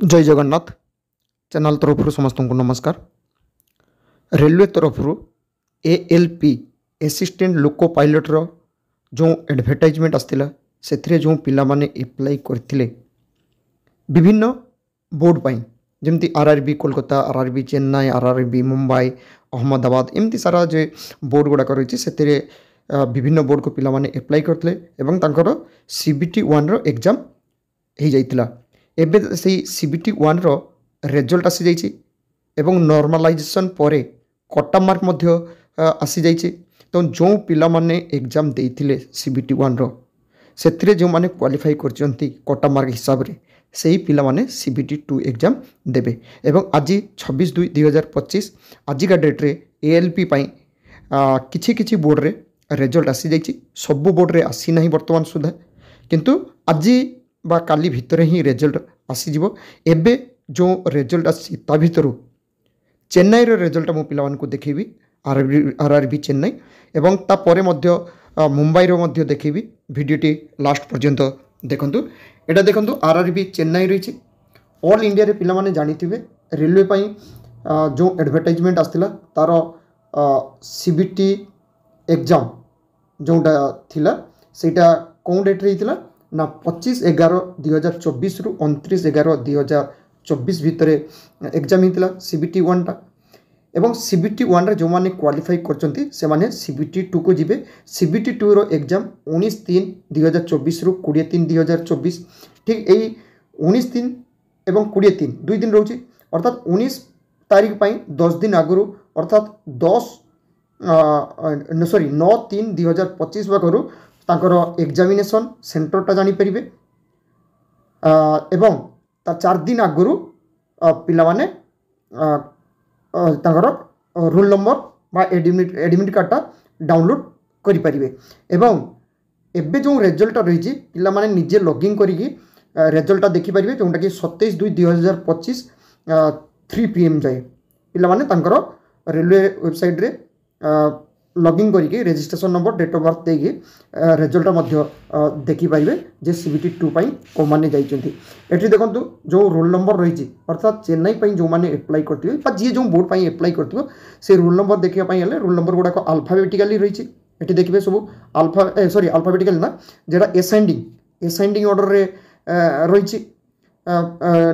जय जगन्नाथ चैनल तरफ समस्त को नमस्कार। रेलवे तरफ ALP असिस्टेंट लोको पायलट रो जो एडवर्टाइजमेंट आसला से जो पिला माने अप्लाई करथिले विभिन्न बोर्ड पाई जमती RRB Kolkata, RRB Chennai, RRB Mumbai, Ahmedabad एमती सारा जो बोर्ड गुड़ाक रही है विभिन्न बोर्ड को पिला माने अप्लाई करथिले एवं तांकर CBT 1 रो एग्जाम हो जाइतिला। एबे से CBT 1 रो रिजल्ट आसी जाइछि एवं नॉर्मलाइजेशन परे कट मार्क मध्य आसी जाइछि। तो जो पिला माने एग्जाम देइथिले CBT 1 रो सेथिरे जो माने क्वालिफाई करचंती कट मार्क हिसाब रे सेही पिला माने CBT 2 एग्जाम देबे। एवं आज 26/2/2025 आजिका डेट रे ALP पाई किछि किछि बोर्ड रे रिजल्ट आसी जाइछि। सब बोर्ड रे आसी नाही वर्तमान सुधा, किंतु आज बा काली भितर ही रिजल्ट आसीजिवो। एबे जो रिजल्ट आसी ता भितरु चेन्नई रो रिजल्ट मो पिला मानकु देखेबी, RRB चेन्नई एवं ता परे मध्य मुंबई रो मध्य देखेबी। वीडियोटी लास्ट पर्यंत देखंतु। एटा देखंतु RRB चेन्नई रही ऑल इंडिया रे पिला माने जानिथिबे रेलवे पाई जो एडवर्टाइजमेंट आस्तिला तार CBT एग्जाम जोटा थिला सेटा कौन डेट रे हितला ना 25/11/2024 रु 29/11/2024 भितर एग्जाम हितला CBT 1 टा। एवं CBT 1 रे जो माने क्वालिफाई करचंती से माने CBT 2 को जिबे। CBT 2 रो एग्जाम 19/3/2024 रु 20/3/2024 ठीक एई 19/3 एवं 20/3 दुई दिन रहउची, अर्थात 19 तारीख पाई 10 दिन आगुरु अर्थात 9/3/2025 बाकरू तांकर एग्जामिनेशन सेंटरटा जानी परिबे एवं ता 4 दिन आगुरु पिला माने तांकर रोल नंबर बा एडमिट कार्डटा डाउनलोड करि परिबे। एवं एबे जो रिजल्ट रही पिला माने निजे लॉगिन करिकी रिजल्टटा देखि परिबे, जोंटा कि 27/2/2025 3 PM जाए पिला माने तांकर रेलवे वेबसाइट रे लॉगिन करिके registration number date of birth देके रिजल्ट मध्य देखि पाइबे जे CBT 2 पाई को माने जाइचंती। एठी देखंतु जो रोल नंबर रही अर्थात चेन्नई पाई जो माने अप्लाई करथिबे बा जे जो बोर्ड पाई अप्लाई करथिबो से रोल नंबर देखिया पाई हले रोल नंबर गुडा को अल्फाबेटिकली रही। एठी देखिबे सब अल्फाबेटिकल ना जेडा असेंडिंग ऑर्डर रे रही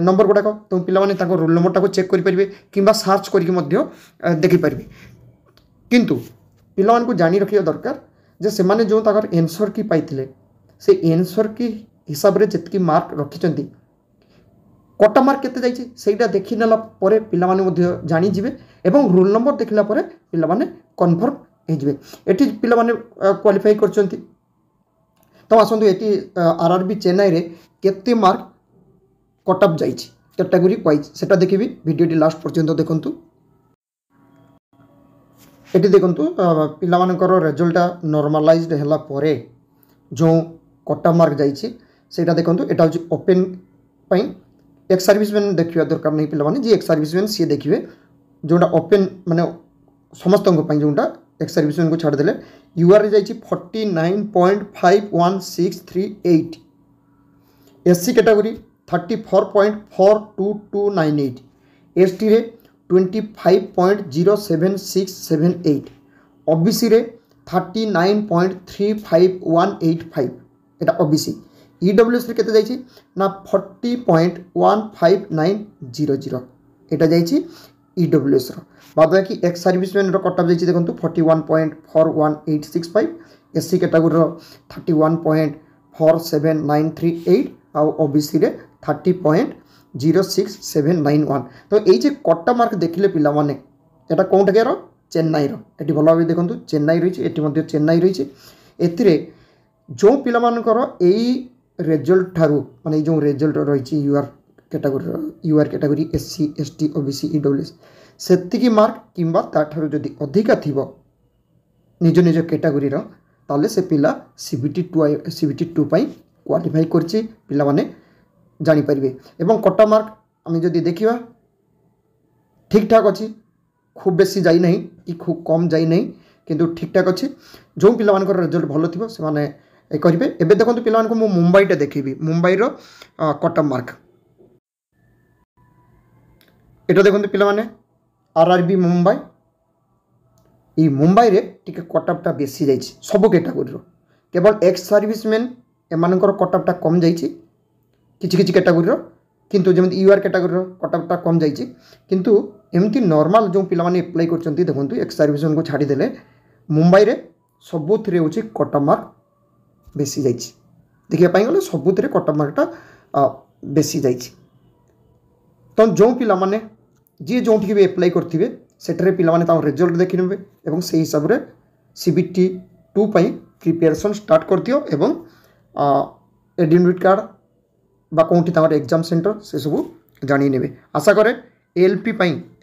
नंबर गुडा को। तो पिला माने ताको रोल नंबर टाको चेक करि परिबे किबा सर्च करिके मध्य देखि परिबे। किंतु पिला मानकु जानी रखिया दरकार जे से माने जो ताकर आंसर की पाइथिले से आंसर की हिसाब रे जतकी मार्क रखिचंती कट मार्क केते जाइछि सेटा देखि नेला परे पिला माने मध्य जानि जिवे एवं रोल नंबर देखिला परे पिला माने कन्फर्म हे जिवे एठी पिला माने क्वालिफाई करचंती। तो आसंतु एठी RRB चेन्नई रे केते मार्क कट अप जाइछि कैटेगरी वाइज सेटा देखिबी। वीडियोटी लास्ट पर्यंत देखंतु। एटी देखंतु पिला मानकर रिजल्ट नॉर्मलाइज्ड हैला परे जो कट मार्क जाइछि सेटा देखंतु। एटा होछि ओपन पई एक सर्विसमैन देखिया दरकार नहीं पिला माने जे एक सर्विसमैन सी देखिबे जोटा ओपन माने समस्त पई जोटा एक सर्विसमैन को छाड़ देले UR रे जाइछि 49.51638 SC कैटेगरी 34.42298 ST रे 25.07678 OBC रे 39.35185 एटा OBC। EWS रे केते जाइछि ना 40.15900 एटा जाइछि EWS रो। बाद बाकी एक्स सर्विसमैन रो कट ऑफ जाइछि देखंतु 41.41865 SC कैटेगरी रो 31.47938 आ OBC रे 30.06791। तो ये कट मार्क देखिले पिला माने एटा कोन ठकेरो चेन्नई रो एटी भलो भाबे देखंतु चेन्नई रही एटी मध्य चेन्नई रही एथिरे जो पिला मानकर एई रिजल्ट थारु माने जो रिजल्ट रही UR category SC ST OBC EWS सेतिकी मार्क किंबा ता थारु जदी अधिका थिबो निज निज कैटेगरी रो ताले से पिला CBT 2 पाई क्वालिफाई करछि पिला माने जानी परिबे। एवं कट मार्क आम जदि देखा ठीक ठाक अच्छी खूब बेसी जाई नहीं कि खूब कम जाई नहीं किंतु ठीक ठाक अच्छी जो पिला मानकर रिजल्ट भलो थिबो से माने करिवे। एबे देखंतु पिला मानकु मु मुंबईटा देखिबी मुंबईर कट मार्क এটা দেখুন পিলামানে आरआरबी मुंबई ये मुंबई रे टिके कटअपटा बेसी जाइए सब कैटेगोरी केवल एक्स सर्विसमैन एमानकर कटअपटा कम जाइए किसी कैटेगोरी किंतु जमी यूआर कैटेगोरी कटअपटा कम जाइए किंतु एमती नॉर्मल जो पिलामाने अप्लाई कर देखो एक्स सर्विसमैन को छाड़ीदे मुंबई रे सबुथिरे हूँ कटअप मार्क बेसी जाइए देखिए गले सबुथिरे कटअप मार्कटा बेसी जाइए तो जो पिलामाने जी जो भी एप्लाई करेंगे सेठरे पिलामाने रिजल्ट देखने और से हिसाब से CBT 2 प्रिपेरेसन स्टार्ट कर दियो एवं एडमिट कार्ड बा कौटी एग्जाम सेंटर से सब जानी ने आशा करे ALP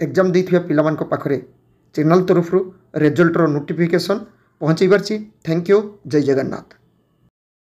एग्जाम देथिबा पिलामान को पाखरे चैनल तरफ रिजल्टर नोटिफिकेशन पहुँची पार्ची। Thank you. जय जगन्नाथ।